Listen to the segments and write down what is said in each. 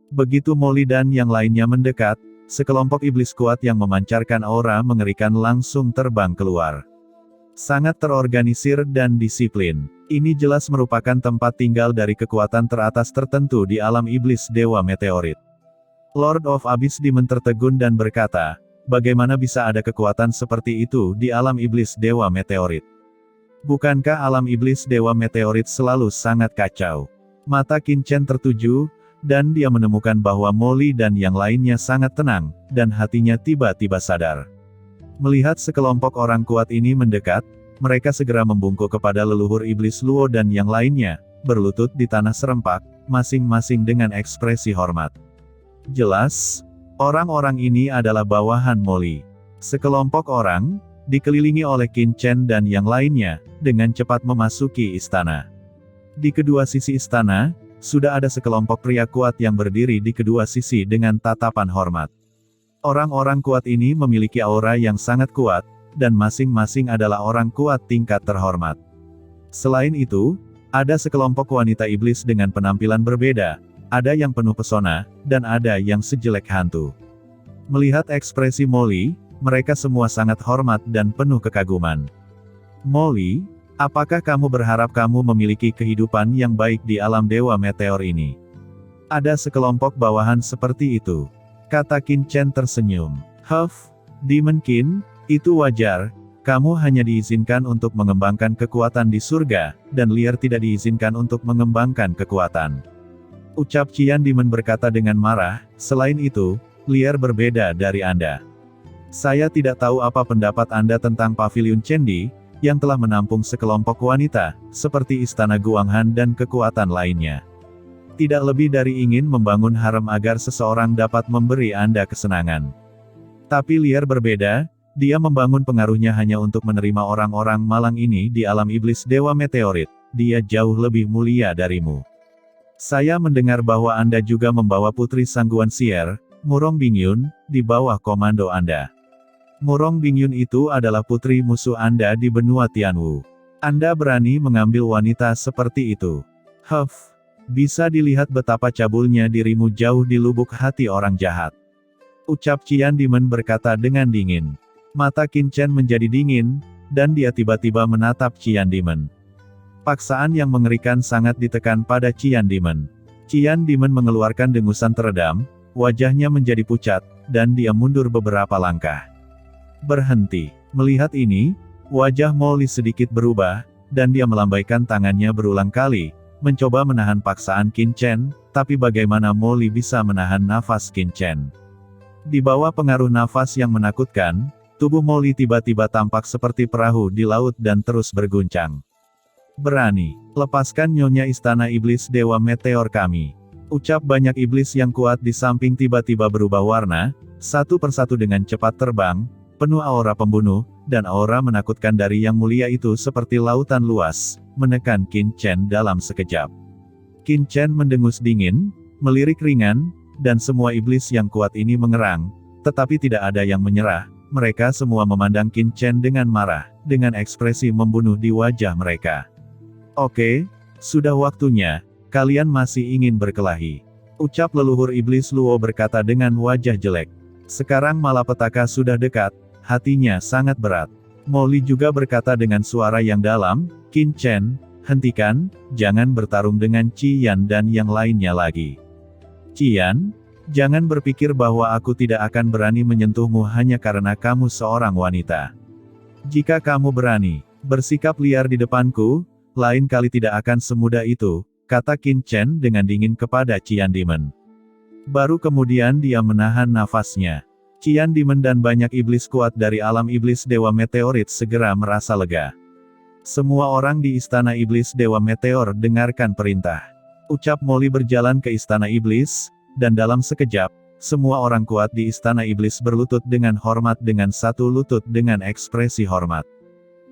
Begitu Molly dan yang lainnya mendekat, sekelompok iblis kuat yang memancarkan aura mengerikan langsung terbang keluar. Sangat terorganisir dan disiplin. Ini jelas merupakan tempat tinggal dari kekuatan teratas tertentu di alam iblis Dewa Meteorit. Lord of Abyss Demon tertegun dan berkata, bagaimana bisa ada kekuatan seperti itu di alam iblis Dewa Meteorit? Bukankah alam iblis Dewa Meteorit selalu sangat kacau? Mata Qin Chen tertuju, dan dia menemukan bahwa Molly dan yang lainnya sangat tenang, dan hatinya tiba-tiba sadar. Melihat sekelompok orang kuat ini mendekat, mereka segera membungkuk kepada leluhur iblis Luo dan yang lainnya, berlutut di tanah serempak, masing-masing dengan ekspresi hormat. Jelas, orang-orang ini adalah bawahan Molly. Sekelompok orang, dikelilingi oleh Qin Chen dan yang lainnya, dengan cepat memasuki istana. Di kedua sisi istana, sudah ada sekelompok pria kuat yang berdiri di kedua sisi dengan tatapan hormat. Orang-orang kuat ini memiliki aura yang sangat kuat, dan masing-masing adalah orang kuat tingkat terhormat. Selain itu, ada sekelompok wanita iblis dengan penampilan berbeda, ada yang penuh pesona, dan ada yang sejelek hantu. Melihat ekspresi Molly, mereka semua sangat hormat dan penuh kekaguman. Molly, apakah kamu berharap kamu memiliki kehidupan yang baik di alam Dewa Meteor ini? Ada sekelompok bawahan seperti itu. Kata Qin Chen tersenyum. Huff, Demon King, itu wajar, kamu hanya diizinkan untuk mengembangkan kekuatan di surga, dan Liar tidak diizinkan untuk mengembangkan kekuatan. Ucap Qian Demon berkata dengan marah, selain itu, Liar berbeda dari Anda. Saya tidak tahu apa pendapat Anda tentang Paviliun Chendi, yang telah menampung sekelompok wanita, seperti Istana Guanghan dan kekuatan lainnya. Tidak lebih dari ingin membangun harem agar seseorang dapat memberi Anda kesenangan. Tapi Liar berbeda, dia membangun pengaruhnya hanya untuk menerima orang-orang malang ini di alam iblis Dewa Meteorit, dia jauh lebih mulia darimu. Saya mendengar bahwa Anda juga membawa Putri Sangguan Sier, Murong Bingyun, di bawah komando Anda. Murong Bingyun itu adalah putri musuh Anda di benua Tianwu. Anda berani mengambil wanita seperti itu. Huff, bisa dilihat betapa cabulnya dirimu jauh di lubuk hati orang jahat. Ucap Qian Demon berkata dengan dingin. Mata Qin Chen menjadi dingin, dan dia tiba-tiba menatap Qian Demon. Paksaan yang mengerikan sangat ditekan pada Qian Demon. Qian Demon mengeluarkan dengusan teredam, wajahnya menjadi pucat, dan dia mundur beberapa langkah. Berhenti. Melihat ini, wajah Molly sedikit berubah, dan dia melambaikan tangannya berulang kali, mencoba menahan paksaan Qin Chen, tapi bagaimana Molly bisa menahan nafas Qin Chen? Di bawah pengaruh nafas yang menakutkan, tubuh Molly tiba-tiba tampak seperti perahu di laut dan terus berguncang. Berani, lepaskan nyonya Istana Iblis Dewa Meteor kami. Ucap banyak iblis yang kuat di samping tiba-tiba berubah warna, satu persatu dengan cepat terbang, penuh aura pembunuh, dan aura menakutkan dari yang mulia itu seperti lautan luas, menekan Qin Chen dalam sekejap. Qin Chen mendengus dingin, melirik ringan, dan semua iblis yang kuat ini mengerang, tetapi tidak ada yang menyerah, mereka semua memandang Qin Chen dengan marah, dengan ekspresi membunuh di wajah mereka. Oke, sudah waktunya, kalian masih ingin berkelahi. Ucap leluhur iblis Luo berkata dengan wajah jelek. Sekarang malapetaka sudah dekat, hatinya sangat berat. Molly juga berkata dengan suara yang dalam, Qin Chen, hentikan, jangan bertarung dengan Qian dan yang lainnya lagi. Qian, jangan berpikir bahwa aku tidak akan berani menyentuhmu hanya karena kamu seorang wanita. Jika kamu berani bersikap liar di depanku, lain kali tidak akan semudah itu, kata Qin Chen dengan dingin kepada Qian Demon. Baru kemudian dia menahan nafasnya. Qian Demon dan banyak iblis kuat dari alam iblis Dewa Meteorit segera merasa lega. Semua orang di Istana Iblis Dewa Meteor dengarkan perintah. Ucap Molly berjalan ke Istana Iblis, dan dalam sekejap, semua orang kuat di Istana Iblis berlutut dengan hormat dengan satu lutut dengan ekspresi hormat.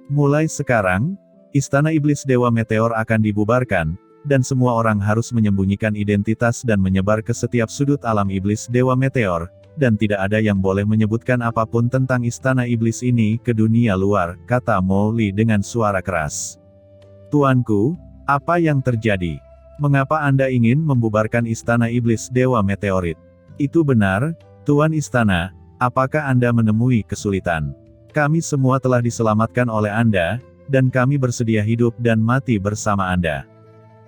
Mulai sekarang, Istana Iblis Dewa Meteor akan dibubarkan, dan semua orang harus menyembunyikan identitas dan menyebar ke setiap sudut alam Iblis Dewa Meteor, dan tidak ada yang boleh menyebutkan apapun tentang Istana Iblis ini ke dunia luar, kata Molly dengan suara keras. Tuanku, apa yang terjadi? Mengapa Anda ingin membubarkan Istana Iblis Dewa Meteorit? Itu benar, Tuan Istana, apakah Anda menemui kesulitan? Kami semua telah diselamatkan oleh Anda, dan kami bersedia hidup dan mati bersama Anda.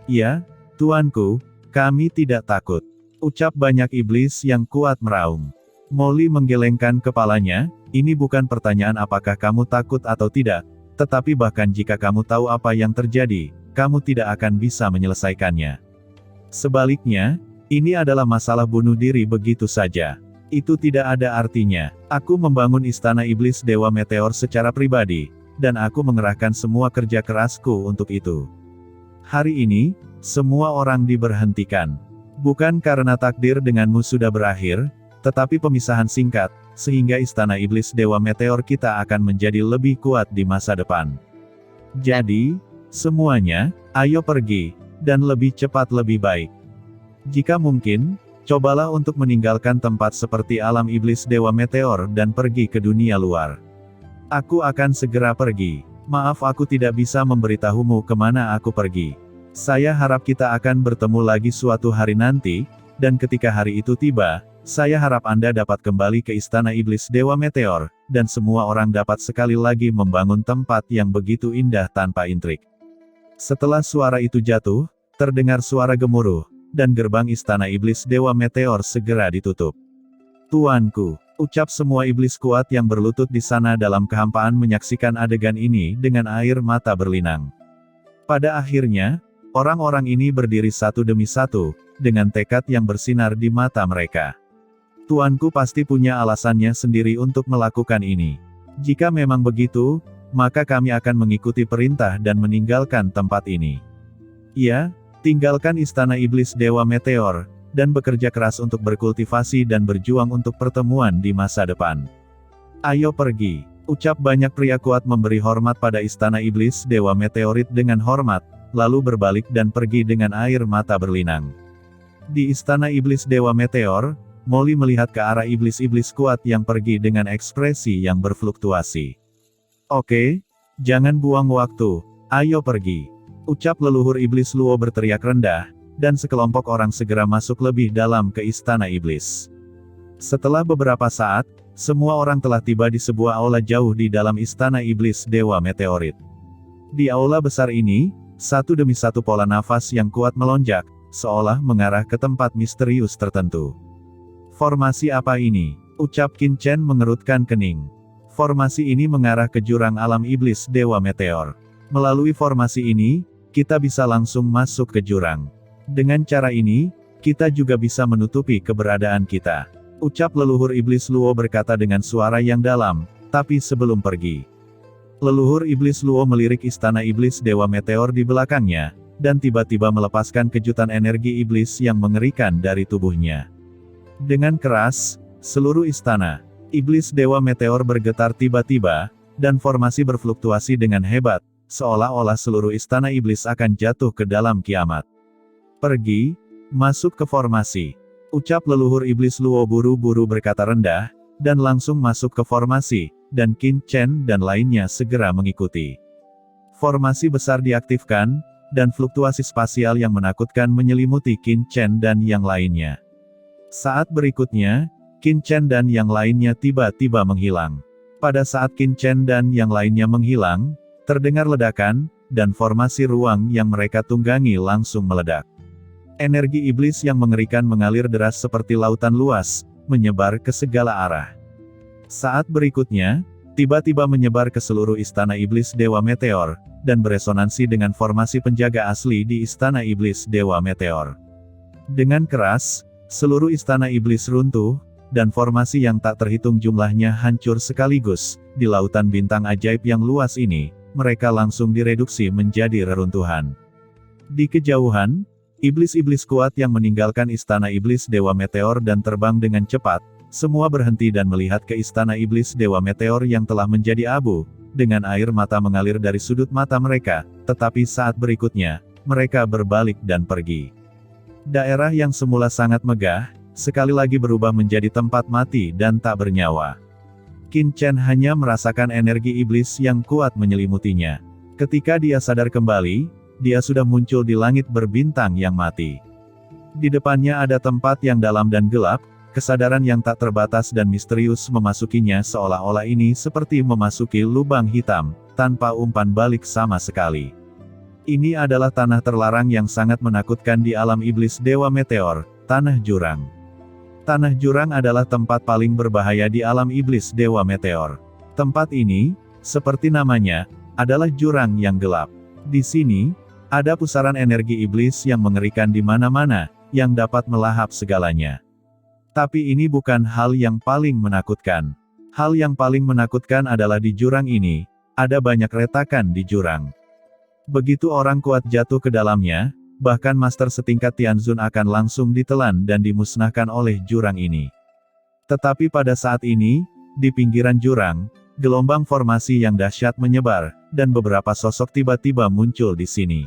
Ya, Tuanku, kami tidak takut. Ucap banyak iblis yang kuat meraung. Molly menggelengkan kepalanya, ini bukan pertanyaan apakah kamu takut atau tidak, tetapi bahkan jika kamu tahu apa yang terjadi, kamu tidak akan bisa menyelesaikannya. Sebaliknya, ini adalah masalah bunuh diri begitu saja. Itu tidak ada artinya. Aku membangun Istana Iblis Dewa Meteor secara pribadi, dan aku mengerahkan semua kerja kerasku untuk itu. Hari ini, semua orang diberhentikan. Bukan karena takdir denganmu sudah berakhir, tetapi pemisahan singkat, sehingga Istana Iblis Dewa Meteor kita akan menjadi lebih kuat di masa depan. Jadi, semuanya, ayo pergi, dan lebih cepat lebih baik. Jika mungkin, cobalah untuk meninggalkan tempat seperti alam iblis Dewa Meteor dan pergi ke dunia luar. Aku akan segera pergi. Maaf aku tidak bisa memberitahumu kemana aku pergi. Saya harap kita akan bertemu lagi suatu hari nanti, dan ketika hari itu tiba, saya harap Anda dapat kembali ke Istana Iblis Dewa Meteor, dan semua orang dapat sekali lagi membangun tempat yang begitu indah tanpa intrik. Setelah suara itu jatuh, terdengar suara gemuruh, dan gerbang Istana Iblis Dewa Meteor segera ditutup. Tuanku, ucap semua iblis kuat yang berlutut di sana dalam kehampaan menyaksikan adegan ini dengan air mata berlinang. Pada akhirnya, orang-orang ini berdiri satu demi satu, dengan tekad yang bersinar di mata mereka. Tuanku pasti punya alasannya sendiri untuk melakukan ini. Jika memang begitu, maka kami akan mengikuti perintah dan meninggalkan tempat ini. Ya, tinggalkan Istana Iblis Dewa Meteor, dan bekerja keras untuk berkultivasi dan berjuang untuk pertemuan di masa depan. Ayo pergi, ucap banyak pria kuat memberi hormat pada Istana Iblis Dewa Meteorit dengan hormat, lalu berbalik dan pergi dengan air mata berlinang. Di Istana Iblis Dewa Meteor, Molly melihat ke arah iblis-iblis kuat yang pergi dengan ekspresi yang berfluktuasi. Oke, jangan buang waktu, ayo pergi. Ucap leluhur iblis Luo berteriak rendah, dan sekelompok orang segera masuk lebih dalam ke Istana Iblis. Setelah beberapa saat, semua orang telah tiba di sebuah aula jauh di dalam Istana Iblis Dewa Meteorit. Di aula besar ini, satu demi satu pola nafas yang kuat melonjak, seolah mengarah ke tempat misterius tertentu. Formasi apa ini? Ucap Qin Chen mengerutkan kening. Formasi ini mengarah ke jurang alam iblis Dewa Meteor. Melalui formasi ini, kita bisa langsung masuk ke jurang. Dengan cara ini, kita juga bisa menutupi keberadaan kita. Ucap leluhur iblis Luo berkata dengan suara yang dalam, tapi sebelum pergi. Leluhur iblis Luo melirik Istana Iblis Dewa Meteor di belakangnya, dan tiba-tiba melepaskan kejutan energi iblis yang mengerikan dari tubuhnya. Dengan keras, seluruh Istana Iblis Dewa Meteor bergetar tiba-tiba, dan formasi berfluktuasi dengan hebat, seolah-olah seluruh Istana Iblis akan jatuh ke dalam kiamat. Pergi, masuk ke formasi. Ucap leluhur iblis Luo buru-buru berkata rendah, dan langsung masuk ke formasi, dan Qin Chen dan lainnya segera mengikuti. Formasi besar diaktifkan, dan fluktuasi spasial yang menakutkan menyelimuti Qin Chen dan yang lainnya. Saat berikutnya, Qin Chen dan yang lainnya tiba-tiba menghilang. Pada saat Qin Chen dan yang lainnya menghilang, terdengar ledakan, dan formasi ruang yang mereka tunggangi langsung meledak. Energi iblis yang mengerikan mengalir deras seperti lautan luas, menyebar ke segala arah. Saat berikutnya, tiba-tiba menyebar ke seluruh Istana Iblis Dewa Meteor, dan beresonansi dengan formasi penjaga asli di Istana Iblis Dewa Meteor. Dengan keras, seluruh Istana Iblis runtuh, dan formasi yang tak terhitung jumlahnya hancur sekaligus. Di lautan bintang ajaib yang luas ini, mereka langsung direduksi menjadi reruntuhan. Di kejauhan, iblis-iblis kuat yang meninggalkan Istana Iblis Dewa Meteor dan terbang dengan cepat, semua berhenti dan melihat ke Istana Iblis Dewa Meteor yang telah menjadi abu, dengan air mata mengalir dari sudut mata mereka, tetapi saat berikutnya, mereka berbalik dan pergi. Daerah yang semula sangat megah, sekali lagi berubah menjadi tempat mati dan tak bernyawa. Qin Chen hanya merasakan energi iblis yang kuat menyelimutinya. Ketika dia sadar kembali, dia sudah muncul di langit berbintang yang mati. Di depannya ada tempat yang dalam dan gelap, kesadaran yang tak terbatas dan misterius memasukinya seolah-olah ini seperti memasuki lubang hitam, tanpa umpan balik sama sekali. Ini adalah tanah terlarang yang sangat menakutkan di alam iblis Dewa Meteor, Tanah Jurang. Tanah Jurang adalah tempat paling berbahaya di alam iblis Dewa Meteor. Tempat ini, seperti namanya, adalah jurang yang gelap. Di sini, ada pusaran energi iblis yang mengerikan di mana-mana, yang dapat melahap segalanya. Tapi ini bukan hal yang paling menakutkan. Hal yang paling menakutkan adalah di jurang ini, ada banyak retakan di jurang. Begitu orang kuat jatuh ke dalamnya, bahkan master setingkat Tianzun akan langsung ditelan dan dimusnahkan oleh jurang ini. Tetapi pada saat ini, di pinggiran jurang, gelombang formasi yang dahsyat menyebar, dan beberapa sosok tiba-tiba muncul di sini.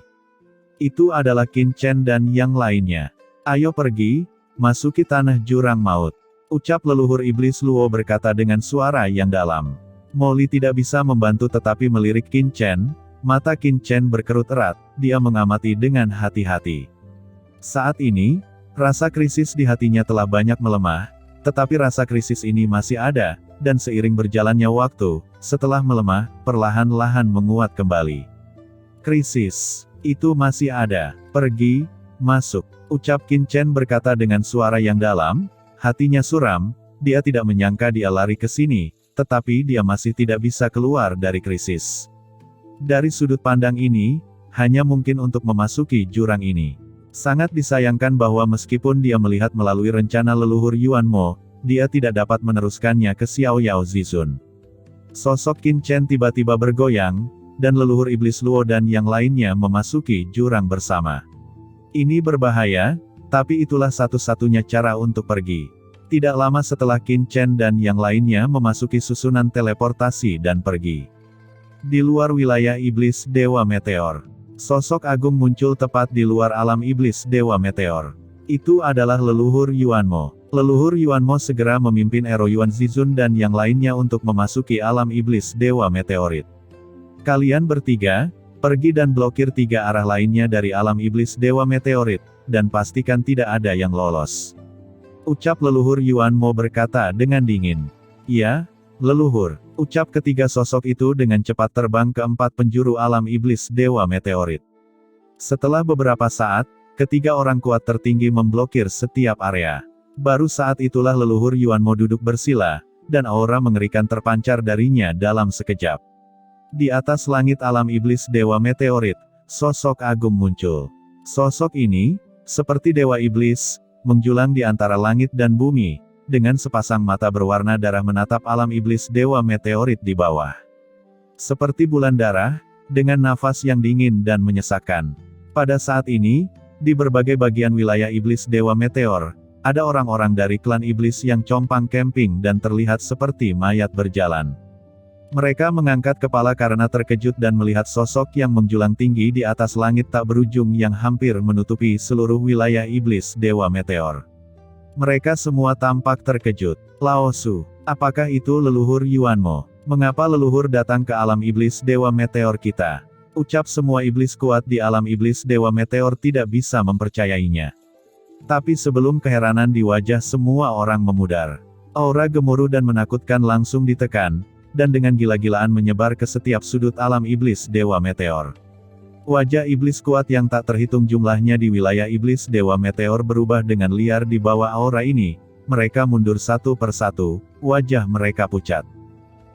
Itu adalah Qin Chen dan yang lainnya. Ayo pergi, masuki tanah jurang maut. Ucap leluhur iblis Luo berkata dengan suara yang dalam. Molly tidak bisa membantu tetapi melirik Qin Chen, mata Qin Chen berkerut erat, dia mengamati dengan hati-hati. Saat ini, rasa krisis di hatinya telah banyak melemah, tetapi rasa krisis ini masih ada, dan seiring berjalannya waktu, setelah melemah, perlahan-lahan menguat kembali. Krisis itu masih ada. Pergi, masuk. Ucap Qin Chen berkata dengan suara yang dalam, hatinya suram, dia tidak menyangka dia lari ke sini, tetapi dia masih tidak bisa keluar dari krisis. Dari sudut pandang ini, hanya mungkin untuk memasuki jurang ini. Sangat disayangkan bahwa meskipun dia melihat melalui rencana leluhur Yuan Mo, dia tidak dapat meneruskannya ke Xiao Yao Zizun. Sosok Qin Chen tiba-tiba bergoyang, dan leluhur iblis Luo dan yang lainnya memasuki jurang bersama. Ini berbahaya, tapi itulah satu-satunya cara untuk pergi. Tidak lama setelah Qin Chen dan yang lainnya memasuki susunan teleportasi dan pergi. Di luar wilayah iblis Dewa Meteor, sosok agung muncul tepat di luar alam iblis Dewa Meteor. Itu adalah leluhur Yuan Mo. Leluhur Yuan Mo segera memimpin Ero Yuan Zizun dan yang lainnya untuk memasuki alam iblis Dewa Meteorit. Kalian bertiga, pergi dan blokir 3 arah lainnya dari alam iblis Dewa Meteorit, dan pastikan tidak ada yang lolos. Ucap leluhur Yuan Mo berkata dengan dingin. Ya, leluhur. Ucap ketiga sosok itu dengan cepat terbang ke 4 penjuru alam iblis Dewa Meteorit. Setelah beberapa saat, ketiga orang kuat tertinggi memblokir setiap area. Baru saat itulah leluhur Yuan Mo duduk bersila, dan aura mengerikan terpancar darinya dalam sekejap. Di atas langit alam iblis Dewa Meteorit, sosok agung muncul. Sosok ini, seperti Dewa Iblis, menjulang di antara langit dan bumi, dengan sepasang mata berwarna darah menatap alam iblis Dewa Meteorit di bawah. Seperti bulan darah, dengan nafas yang dingin dan menyesakkan. Pada saat ini, di berbagai bagian wilayah iblis Dewa Meteor, ada orang-orang dari klan iblis yang compang camping dan terlihat seperti mayat berjalan. Mereka mengangkat kepala karena terkejut dan melihat sosok yang menjulang tinggi di atas langit tak berujung yang hampir menutupi seluruh wilayah iblis Dewa Meteor. Mereka semua tampak terkejut. Lao Su, apakah itu leluhur Yuan Mo? Mengapa leluhur datang ke alam iblis Dewa Meteor kita? Ucap semua iblis kuat di alam iblis Dewa Meteor tidak bisa mempercayainya. Tapi sebelum keheranan di wajah semua orang memudar, aura gemuruh dan menakutkan langsung ditekan, dan dengan gila-gilaan menyebar ke setiap sudut alam iblis Dewa Meteor. Wajah iblis kuat yang tak terhitung jumlahnya di wilayah iblis Dewa Meteor berubah dengan liar di bawah aura ini. Mereka mundur satu persatu, wajah mereka pucat.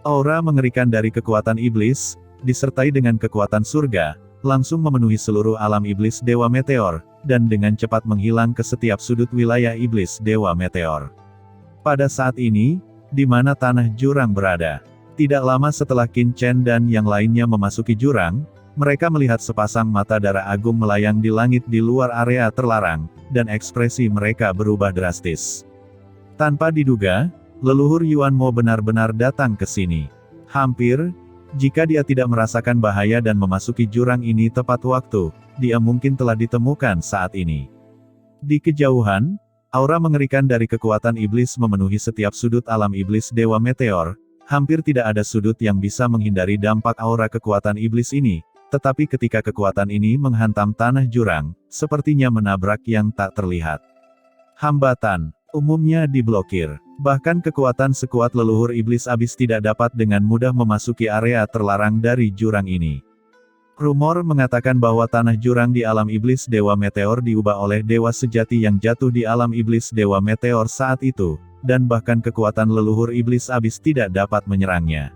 Aura mengerikan dari kekuatan iblis, disertai dengan kekuatan surga, langsung memenuhi seluruh alam iblis Dewa Meteor, dan dengan cepat menghilang ke setiap sudut wilayah iblis Dewa Meteor. Pada saat ini, di mana tanah jurang berada? Tidak lama setelah Qin Chen dan yang lainnya memasuki jurang, mereka melihat sepasang mata darah agung melayang di langit di luar area terlarang, dan ekspresi mereka berubah drastis. Tanpa diduga, leluhur Yuan Mo benar-benar datang ke sini. Hampir, jika dia tidak merasakan bahaya dan memasuki jurang ini tepat waktu, dia mungkin telah ditemukan saat ini. Di kejauhan, aura mengerikan dari kekuatan iblis memenuhi setiap sudut alam iblis Dewa Meteor. Hampir tidak ada sudut yang bisa menghindari dampak aura kekuatan iblis ini, Tetapi ketika kekuatan ini menghantam tanah jurang, sepertinya menabrak yang tak terlihat. Hambatan, umumnya diblokir. Bahkan kekuatan sekuat leluhur iblis abis tidak dapat dengan mudah memasuki area terlarang dari jurang ini. Rumor mengatakan bahwa tanah jurang di alam iblis Dewa Meteor diubah oleh dewa sejati yang jatuh di alam iblis Dewa Meteor saat itu, dan bahkan kekuatan leluhur iblis abis tidak dapat menyerangnya.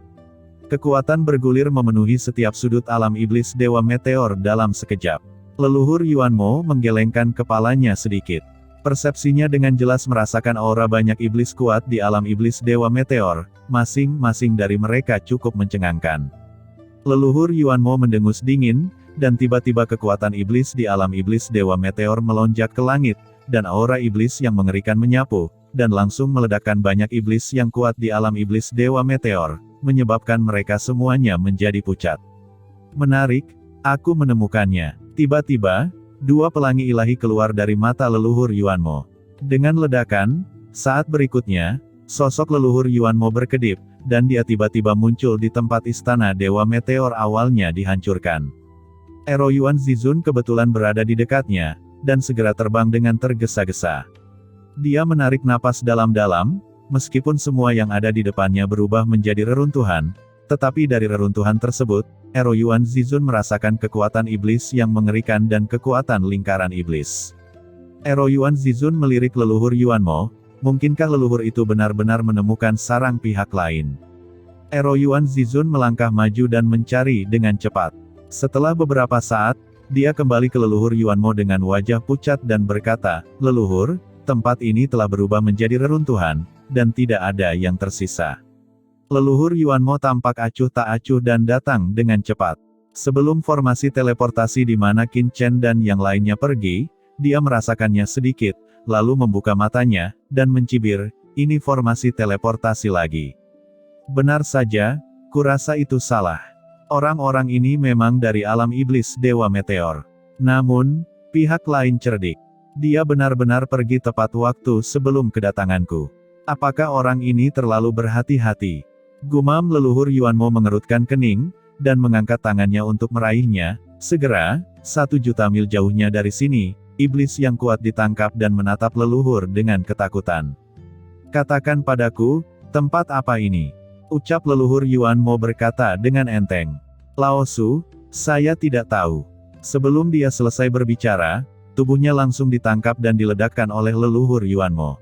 Kekuatan bergulir memenuhi setiap sudut alam iblis Dewa Meteor dalam sekejap. Leluhur Yuanmo menggelengkan kepalanya sedikit. Persepsinya dengan jelas merasakan aura banyak iblis kuat di alam iblis Dewa Meteor, masing-masing dari mereka cukup mencengangkan. Leluhur Yuanmo mendengus dingin, dan tiba-tiba kekuatan iblis di alam iblis Dewa Meteor melonjak ke langit, dan aura iblis yang mengerikan menyapu, dan langsung meledakkan banyak iblis yang kuat di alam iblis Dewa Meteor, menyebabkan mereka semuanya menjadi pucat. Menarik, aku menemukannya. Tiba-tiba, dua pelangi ilahi keluar dari mata leluhur Yuanmo. Dengan ledakan, saat berikutnya, sosok leluhur Yuanmo berkedip, dan dia tiba-tiba muncul di tempat istana Dewa Meteor awalnya dihancurkan. Ero Yuan Zizun kebetulan berada di dekatnya, dan segera terbang dengan tergesa-gesa. Dia menarik napas dalam-dalam, meskipun semua yang ada di depannya berubah menjadi reruntuhan, tetapi dari reruntuhan tersebut, Ero Yuan Zizun merasakan kekuatan iblis yang mengerikan dan kekuatan lingkaran iblis. Ero Yuan Zizun melirik leluhur Yuanmo, mungkinkah leluhur itu benar-benar menemukan sarang pihak lain? Ero Yuan Zizun melangkah maju dan mencari dengan cepat. Setelah beberapa saat, dia kembali ke leluhur Yuanmo dengan wajah pucat dan berkata, "Leluhur, tempat ini telah berubah menjadi reruntuhan, dan tidak ada yang tersisa." Leluhur Yuanmo tampak acuh tak acuh dan datang dengan cepat. Sebelum formasi teleportasi di mana Qin Chen dan yang lainnya pergi, dia merasakannya sedikit, lalu membuka matanya, dan mencibir, "Ini formasi teleportasi lagi." Benar saja, kurasa itu salah. Orang-orang ini memang dari alam iblis Dewa Meteor. Namun, pihak lain cerdik. Dia benar-benar pergi tepat waktu sebelum kedatanganku. Apakah orang ini terlalu berhati-hati? Gumam leluhur Yuanmo mengerutkan kening, dan mengangkat tangannya untuk meraihnya. Segera, 1.000.000 mil jauhnya dari sini, iblis yang kuat ditangkap dan menatap leluhur dengan ketakutan. "Katakan padaku, tempat apa ini?" ucap leluhur Yuanmo berkata dengan enteng. "Lao Su, saya tidak tahu." Sebelum dia selesai berbicara, tubuhnya langsung ditangkap dan diledakkan oleh leluhur Yuanmo.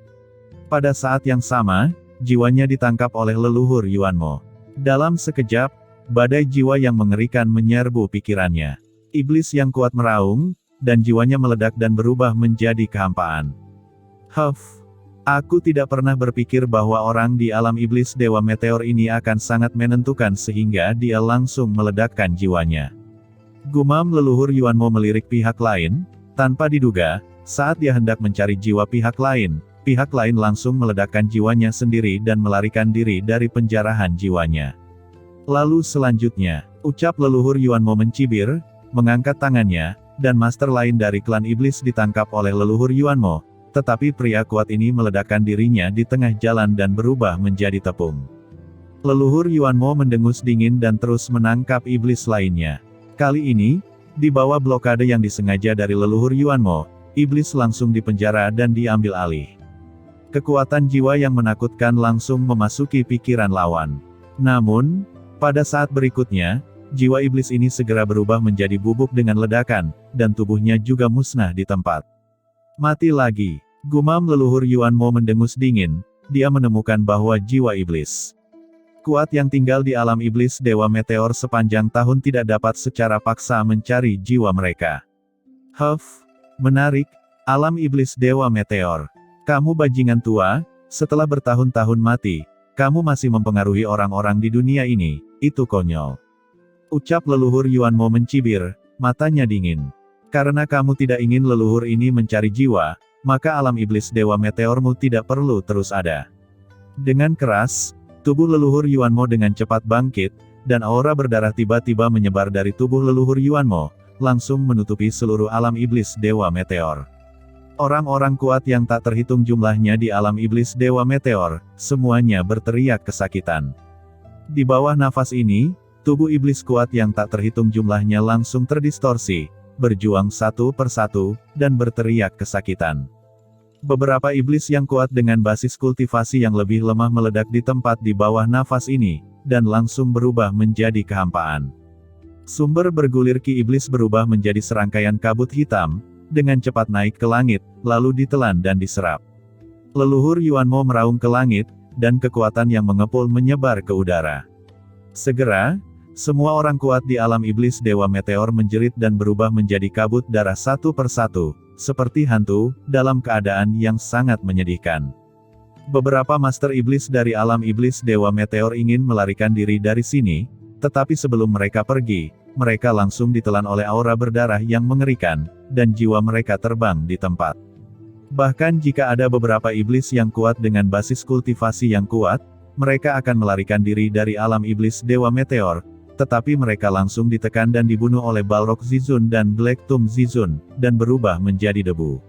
Pada saat yang sama, jiwanya ditangkap oleh leluhur Yuanmo. Dalam sekejap, badai jiwa yang mengerikan menyerbu pikirannya. Iblis yang kuat meraung, dan jiwanya meledak dan berubah menjadi kehampaan. Aku tidak pernah berpikir bahwa orang di alam iblis Dewa Meteor ini akan sangat menentukan sehingga dia langsung meledakkan jiwanya. Gumam leluhur Yuanmo melirik pihak lain, tanpa diduga, saat dia hendak mencari jiwa pihak lain langsung meledakkan jiwanya sendiri dan melarikan diri dari penjarahan jiwanya. Lalu selanjutnya, ucap leluhur Yuanmo mencibir, mengangkat tangannya, dan master lain dari klan iblis ditangkap oleh leluhur Yuanmo, tetapi pria kuat ini meledakkan dirinya di tengah jalan dan berubah menjadi tepung. Leluhur Yuanmo mendengus dingin dan terus menangkap iblis lainnya. Kali ini, di bawah blokade yang disengaja dari leluhur Yuanmo, iblis langsung dipenjara dan diambil alih. Kekuatan jiwa yang menakutkan langsung memasuki pikiran lawan. Namun, pada saat berikutnya, jiwa iblis ini segera berubah menjadi bubuk dengan ledakan, dan tubuhnya juga musnah di tempat. "Mati lagi," gumam leluhur Yuanmo mendengus dingin, dia menemukan bahwa jiwa iblis kuat yang tinggal di alam iblis Dewa Meteor sepanjang tahun tidak dapat secara paksa mencari jiwa mereka. Menarik, alam iblis Dewa Meteor. Kamu bajingan tua, setelah bertahun-tahun mati, kamu masih mempengaruhi orang-orang di dunia ini, itu konyol. Ucap leluhur Yuanmo mencibir, matanya dingin. Karena kamu tidak ingin leluhur ini mencari jiwa, maka alam iblis Dewa Meteormu tidak perlu terus ada. Dengan keras, tubuh leluhur Yuanmo dengan cepat bangkit, dan aura berdarah tiba-tiba menyebar dari tubuh leluhur Yuanmo, langsung menutupi seluruh alam iblis Dewa Meteor. Orang-orang kuat yang tak terhitung jumlahnya di alam iblis Dewa Meteor, semuanya berteriak kesakitan. Di bawah nafas ini, Tubuh iblis kuat yang tak terhitung jumlahnya langsung terdistorsi, berjuang satu persatu, dan berteriak kesakitan. Beberapa iblis yang kuat dengan basis kultivasi yang lebih lemah meledak di tempat di bawah nafas ini, dan langsung berubah menjadi kehampaan. Sumber bergulir ki iblis berubah menjadi serangkaian kabut hitam, dengan cepat naik ke langit, lalu ditelan dan diserap. Leluhur Yuanmo meraung ke langit, dan kekuatan yang mengepul menyebar ke udara. Segera, semua orang kuat di alam iblis Dewa Meteor menjerit dan berubah menjadi kabut darah satu persatu, seperti hantu, dalam keadaan yang sangat menyedihkan. Beberapa master iblis dari alam iblis Dewa Meteor ingin melarikan diri dari sini, tetapi sebelum mereka pergi, mereka langsung ditelan oleh aura berdarah yang mengerikan, dan jiwa mereka terbang di tempat. Bahkan jika ada beberapa iblis yang kuat dengan basis kultivasi yang kuat, mereka akan melarikan diri dari alam iblis Dewa Meteor, tetapi mereka langsung ditekan dan dibunuh oleh Balrog Zizun dan Black Tomb Zizun, dan berubah menjadi debu.